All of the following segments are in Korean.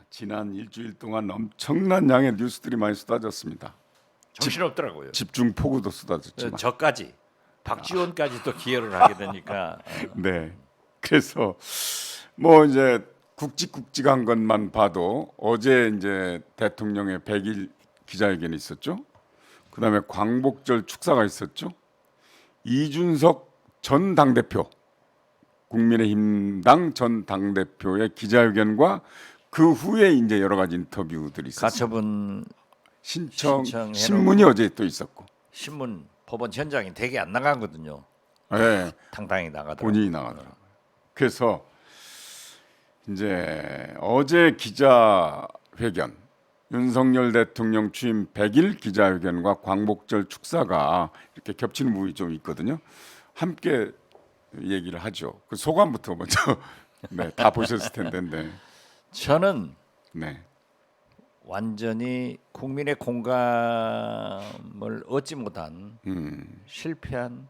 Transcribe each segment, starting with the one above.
지난 일주일 동안 엄청난 양의 뉴스들이 많이 쏟아졌습니다. 정신없더라고요. 집중 폭우도 쏟아졌지만. 저까지 박지원까지도 기여를 하게 되니까 네. 그래서 뭐 이제 굵직굵직한 것만 봐도 어제 이제 대통령의 100일 기자회견이 있었죠. 그다음에 광복절 축사가 있었죠. 이준석 전 당대표, 국민의힘당 전 당대표의 기자회견과 그 후에 이제 여러 가지 인터뷰들이 있었어요. 가처분 신청해놓은 신청해놓은 신문이 어제 또 있었고, 신문 법원 현장이 되게 안 나가거든요. 네, 당당히 나가더라고요. 본인이 나가더라고요. 그래서 이제 어제 기자회견, 윤석열 대통령 취임 100일 기자회견과 광복절 축사가 이렇게 겹치는 부분이 좀 있거든요. 함께 얘기를 하죠. 그 소감부터 먼저 네, 다 보셨을 텐데, 저는 네, 완전히 국민의 공감을 얻지 못한 실패한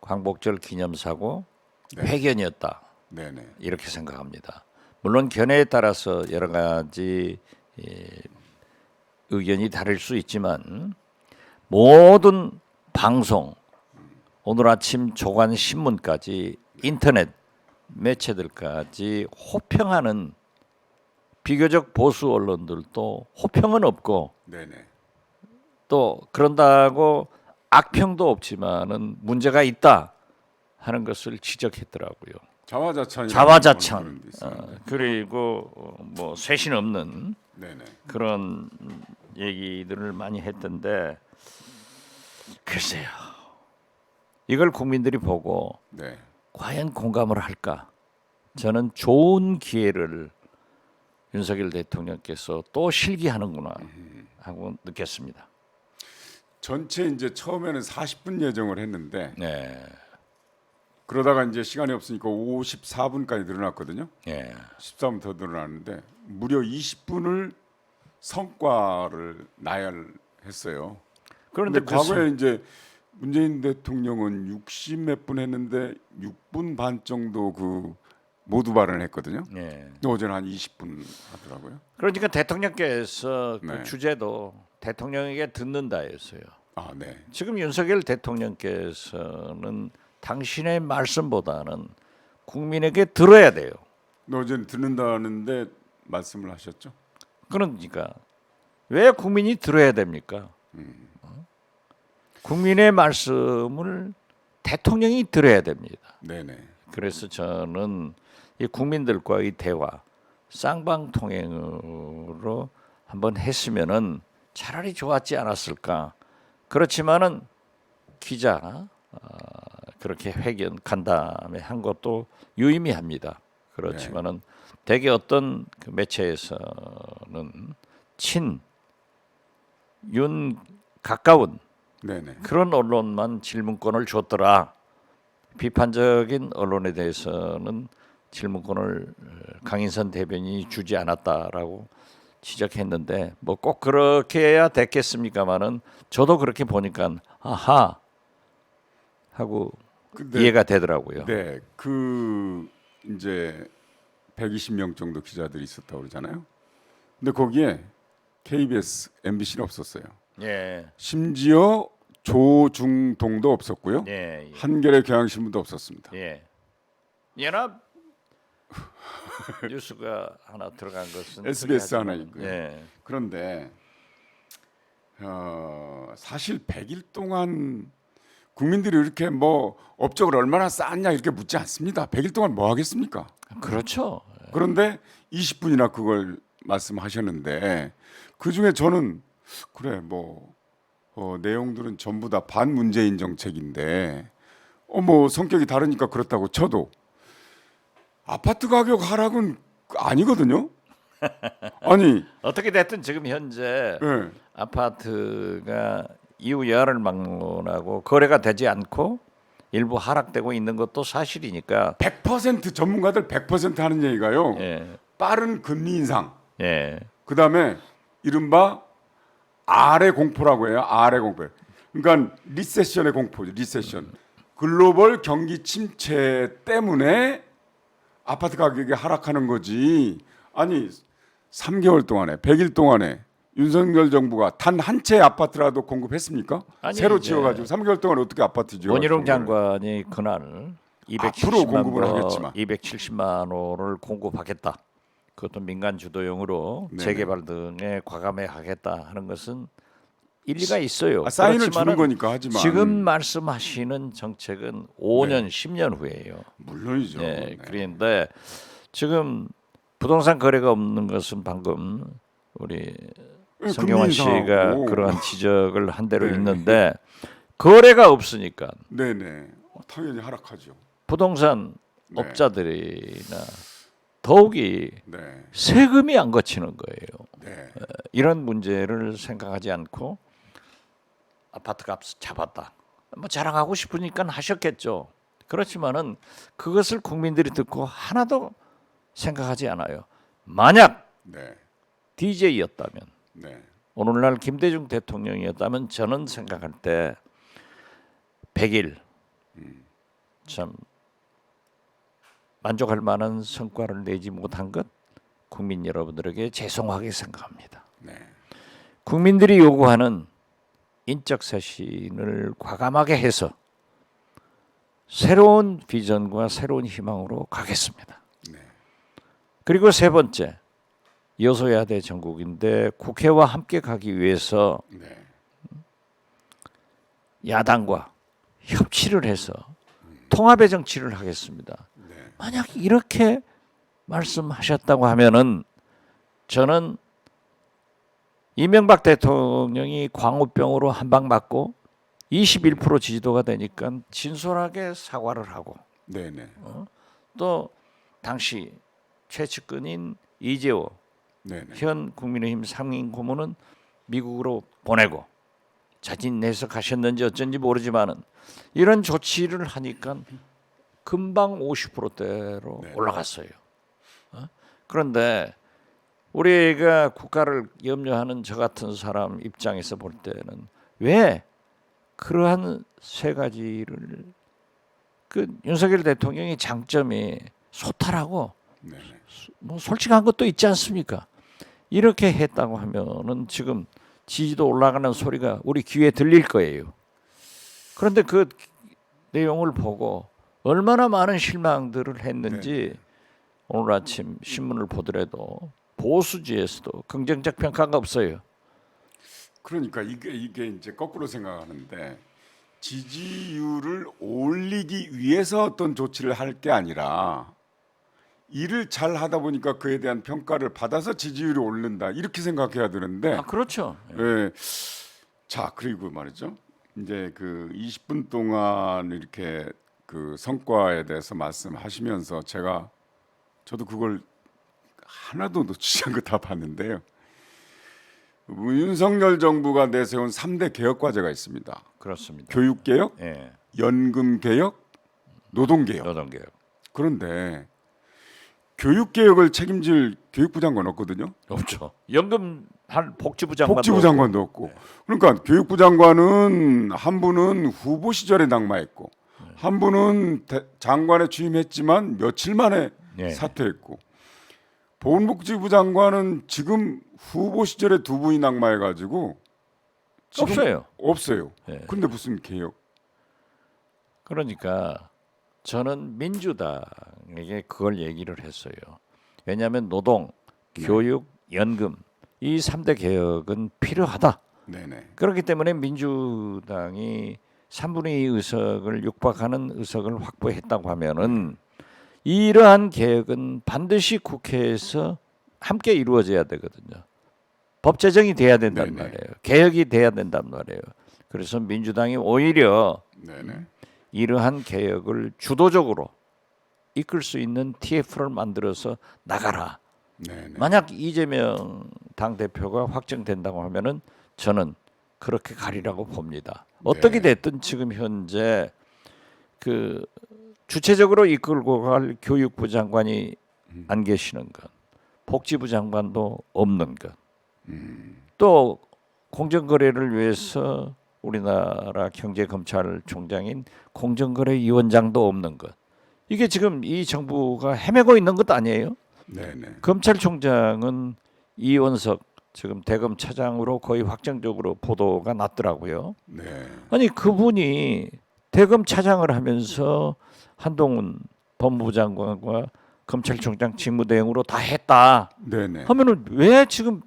광복절 기념사고 회견이었다. 네네, 이렇게 생각합니다. 물론 견해에 따라서 여러 가지 의견이 다를 수 있지만 모든 방송, 오늘 아침 조간 신문까지 인터넷 매체들까지 호평하는 비교적 보수 언론들도 호평은 없고 네네, 또 그런다고 악평도 없지만은 문제가 있다 하는 것을 지적했더라고요. 자화자찬. 그리고 뭐 쇄신 없는 네네, 그런 얘기들을 많이 했던데 글쎄요. 이걸 국민들이 보고 네, 과연 공감을 할까? 저는 좋은 기회를 윤석열 대통령께서 또 실기하는구나 하고 느꼈습니다. 전체 이제 처음에는 40분 예정을 했는데 네, 그러다가 이제 시간이 없으니까 54분까지 늘어났거든요. 예, 14분 더 늘어났는데 무려 20분을 성과를 나열했어요. 그런데 근데 과거에 이제 문재인 대통령은 60 몇 분 했는데 6분 반 정도 그 모두 발언했거든요. 예. 근데 어제는 한 20분 하더라고요. 그러니까 대통령께서 네. 그 주제도 대통령에게 듣는다였어요. 아, 네. 지금 윤석열 대통령께서는 당신의 말씀보다는 국민에게 들어야 돼요. 근데 어제는 듣는다는데 말씀을 하셨죠? 그러니까 왜 국민이 들어야 됩니까? 국민의 말씀을 대통령이 들어야 됩니다. 네네. 그래서 저는 이 국민들과의 대화 쌍방통행으로 한번 했으면은 차라리 좋았지 않았을까. 그렇지만은 기자 그렇게 회견 간 다음에 한 것도 유의미합니다. 그렇지만은 대개 어떤 그 매체에서는 친윤 가까운 네네. 그런 언론만 질문권을 줬더라. 비판적인 언론에 대해서는 질문권을 강인선 대변인이 주지 않았다라고 지적했는데 뭐 꼭 그렇게 해야 됐겠습니까마는 저도 그렇게 보니까 아하 하고 근데 이해가 되더라고요. 네, 그 이제 120명 정도 기자들이 있었다고 그러잖아요. 근데 거기에 KBS, MBC는 없었어요. 예, 심지어 조중동도 없었고요. 예, 한겨레 경향신문도 없었습니다. 예. 연합 뉴스가 하나 들어간 것은 SBS 하나 특이하지만, 있고요. 예. 그런데 사실 100일 동안 국민들이 이렇게 뭐 업적을 얼마나 쌓았냐 이렇게 묻지 않습니다. 100일 동안 뭐 하겠습니까? 그렇죠. 그런데 20분이나 그걸 말씀하셨는데 그 중에 저는 그래 뭐 내용들은 전부 다 반문재인 정책인데 뭐 성격이 다르니까 그렇다고 쳐도 아파트 가격 하락은 아니거든요. 아니 어떻게 됐든 지금 현재 예, 아파트가 이후 여하를 막론하고 거래가 되지 않고 일부 하락되고 있는 것도 사실이니까 100% 전문가들 100% 하는 얘기가요. 예, 빠른 금리 인상. 예, 그다음에 이른바 아래 공포라고 해요. 아래 공포. 그러니까 리세션의 공포죠. 리세션. 글로벌 경기 침체 때문에 아파트 가격이 하락하는 거지 아니 3개월 동안에 100일 동안에 윤석열 정부가 단 한 채 아파트라도 공급했습니까? 아니, 새로 이제 지어가지고 3개월 동안 어떻게 아파트 지어? 원희룡 장관이 그날 앞으로 공급을 하겠지만. 270만 호를 공급하겠다. 그것도 민간 주도용으로 네네. 재개발 등에 과감해 하겠다 하는 것은 일리가 있어요. 사인을 주는 그렇지만은 거니까 하지만 지금 말씀하시는 정책은 5년, 10년 후예요. 물론이죠. 네, 네. 그런데 지금 부동산 거래가 없는 것은 방금 우리 성경환 씨가 금리인상하고. 그러한 지적을 한 대로 네. 있는데 거래가 없으니까 네네. 당연히 하락하죠. 부동산 네. 업자들이나 더욱이 네. 세금이 안 거치는 거예요. 네. 이런 문제를 생각하지 않고 아파트 값 잡았다. 뭐 자랑하고 싶으니까 하셨겠죠. 그렇지만은 그것을 국민들이 듣고 하나도 생각하지 않아요. 만약 네. DJ였다면 네. 오늘날 김대중 대통령이었다면 저는 생각할 때 100일 참 만족할 만한 성과를 내지 못한 것 국민 여러분들에게 죄송하게 생각합니다. 네. 국민들이 요구하는 인적 쇄신을 과감하게 해서 새로운 비전과 새로운 희망으로 가겠습니다. 네. 그리고 세 번째, 여소야대 전국인데 국회와 함께 가기 위해서 네. 야당과 협치를 해서 통합의 정치를 하겠습니다. 네. 만약 이렇게 말씀하셨다고 하면은 저는 이명박 대통령이 광우병으로 한 방 맞고 21% 지지도가 되니까 진솔하게 사과를 하고 네네. 또 당시 최측근인 이재호 네네. 현 국민의힘 상임 고문은 미국으로 보내고 자진 내석하셨는지 어쩐지 모르지만은 이런 조치를 하니까 금방 50%대로 네. 올라갔어요. 그런데 우리가 국가를 염려하는 저 같은 사람 입장에서 볼 때는 왜 그러한 세 가지를 그 윤석열 대통령의 장점이 소탈하고 네네. 뭐 솔직한 것도 있지 않습니까? 이렇게 했다고 하면은 지금 지지도 올라가는 소리가 우리 귀에 들릴 거예요. 그런데 그 내용을 보고 얼마나 많은 실망들을 했는지 오늘 아침 신문을 보더라도 보수지에서도 긍정적 평가가 없어요. 그러니까 이게 이제 거꾸로 생각하는데 지지율을 올리기 위해서 어떤 조치를 할 게 아니라 일을 잘 하다 보니까 그에 대한 평가를 받아서 지지율이 오른다 이렇게 생각해야 되는데 아 그렇죠. 예. 자 그리고 말이죠. 이제 그 20분 동안 이렇게 그 성과에 대해서 말씀하시면서 저도 그걸 하나도 놓치지 않고 다 봤는데요. 윤석열 정부가 내세운 3대 개혁 과제가 있습니다. 그렇습니다. 교육 개혁, 예, 연금 개혁, 노동 개혁. 노동개혁 그런데 교육 개혁을 책임질 교육부 장관 없거든요. 없죠. 연금 한 복지부 장관도 복지부 장관도 없고. 그러니까 교육부 장관은 한 분은 후보 시절에 낙마했고 한 분은 장관에 취임했지만 며칠 만에 네. 사퇴했고 보건복지부 장관은 지금 후보 시절에 두 분이 낙마해가지고 지금 없어요. 없어요. 네. 그런데 무슨 개혁? 그러니까 저는 민주당에게 그걸 얘기를 했어요. 왜냐하면 노동, 교육, 연금 이 3대 개혁은 필요하다. 네네. 그렇기 때문에 민주당이 3분의 2 의석을 육박하는 의석을 확보했다고 하면은 이러한 개혁은 반드시 국회에서 함께 이루어져야 되거든요. 법 제정이 돼야 된단 네네. 말이에요. 개혁이 돼야 된단 말이에요. 그래서 민주당이 오히려 네네. 이러한 개혁을 주도적으로 이끌 수 있는 TF를 만들어서 나가라. 네네. 만약 이재명 당대표가 확정된다고 하면은 저는 그렇게 가리라고 봅니다. 어떻게 됐든 지금 현재 그 주체적으로 이끌고 갈 교육부 장관이 안 계시는 것, 복지부 장관도 없는 것, 또 공정거래를 위해서 우리나라 경제검찰총장인 공정거래위원장도 없는 것. 이게 지금 이 정부가 헤매고 있는 것 아니에요? 네네. 검찰총장은 이원석 지금 대검 차장으로 거의 확정적으로 보도가 났더라고요. 네. 아니 그분이 대검 차장을 하면서 한동훈 법무부 장관과 검찰총장 직무대행으로 다 했다 네네. 하면은 왜 지금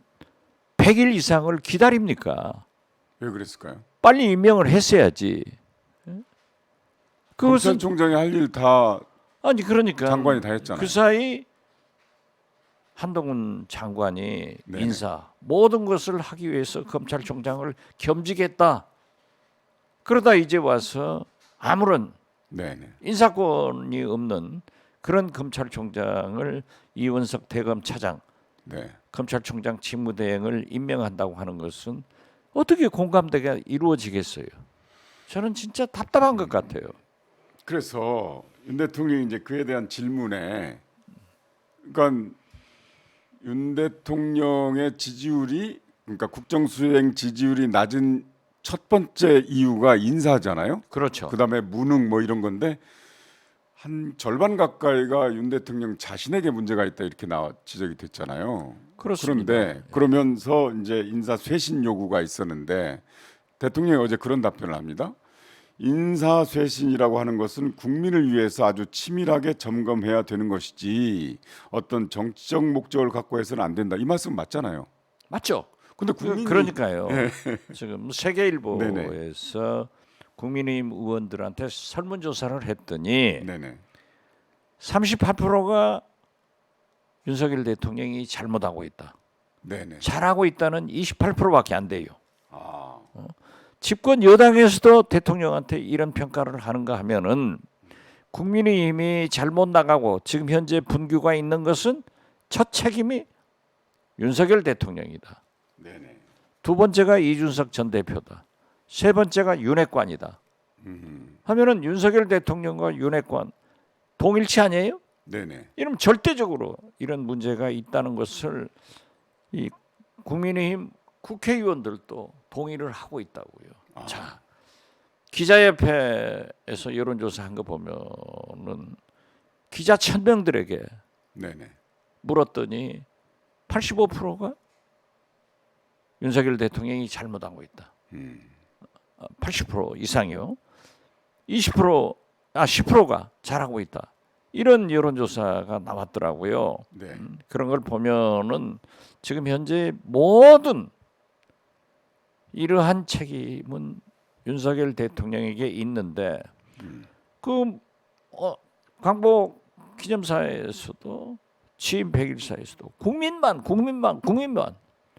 100일 이상을 기다립니까? 왜 그랬을까요? 빨리 임명을 했어야지. 그것은 검찰총장이 할 일 다 아니 그러니까 장관이 다 했잖아요. 그 사이 한동훈 장관이 네네. 인사 모든 것을 하기 위해서 검찰총장을 겸직했다. 그러다 이제 와서 아무런 네네. 인사권이 없는 그런 검찰총장을 이원석 대검 차장, 네. 검찰총장 직무대행을 임명한다고 하는 것은 어떻게 공감대가 이루어지겠어요? 저는 진짜 답답한 것 같아요. 그래서 윤 대통령이 이제 그에 대한 질문에, 그러니까 윤 대통령의 지지율이, 그러니까 국정수행 지지율이 낮은 첫 번째 이유가 인사잖아요. 그렇죠. 그다음에 무능 뭐 이런 건데 한 절반 가까이가 윤 대통령 자신에게 문제가 있다 이렇게 나와 지적이 됐잖아요. 그렇습니다. 그런데 그러면서 이제 인사 쇄신 요구가 있었는데 대통령이 어제 그런 답변을 합니다. 인사 쇄신이라고 하는 것은 국민을 위해서 아주 치밀하게 점검해야 되는 것이지 어떤 정치적 목적을 갖고 해서는 안 된다. 이 말씀 맞잖아요. 맞죠? 근데 국민이 그러니까요. 네. 지금 세계일보에서 국민의힘 의원들한테 설문조사를 했더니 네네. 38%가 윤석열 대통령이 잘못하고 있다. 네네. 잘하고 있다는 28%밖에 안 돼요. 아, 집권 여당에서도 대통령한테 이런 평가를 하는가 하면은 국민의힘이 잘못 나가고 지금 현재 분규가 있는 것은 첫 책임이 윤석열 대통령이다. 네네. 두 번째가 이준석 전 대표다. 세 번째가 윤핵관이다. 하면은 윤석열 대통령과 윤핵관 동일치 아니에요? 네네. 이러면 절대적으로 이런 문제가 있다는 것을 이 국민의힘 국회의원들도 동의를 하고 있다고요. 자, 기자협회에서 여론조사한 거 보면은 기자 1,000명들에게 네네. 물었더니 85%가 윤석열 대통령이 잘못하고 있다. 80% 이상이요. 10%가 잘하고 있다. 이런 여론조사가 나왔더라고요. 네. 그런 걸 보면은 지금 현재 모든 이러한 책임은 윤석열 대통령에게 있는데 그 광복 기념사에서도 취임 100일사에서도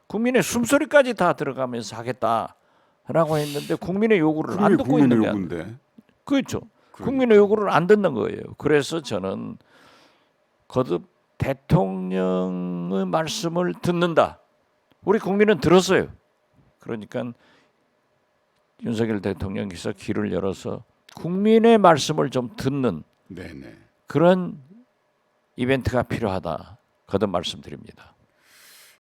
국민의 숨소리까지 다 들어가면서 하겠다라고 했는데 국민의 요구를 안 듣고 있는 게 요구인데. 그렇죠. 그러니까. 국민의 요구를 안 듣는 거예요. 그래서 저는 거듭 대통령의 말씀을 듣는다. 우리 국민은 들었어요. 그러니까 윤석열 대통령께서 귀를 열어서 국민의 말씀을 좀 듣는 네네. 그런 이벤트가 필요하다. 거듭 말씀드립니다.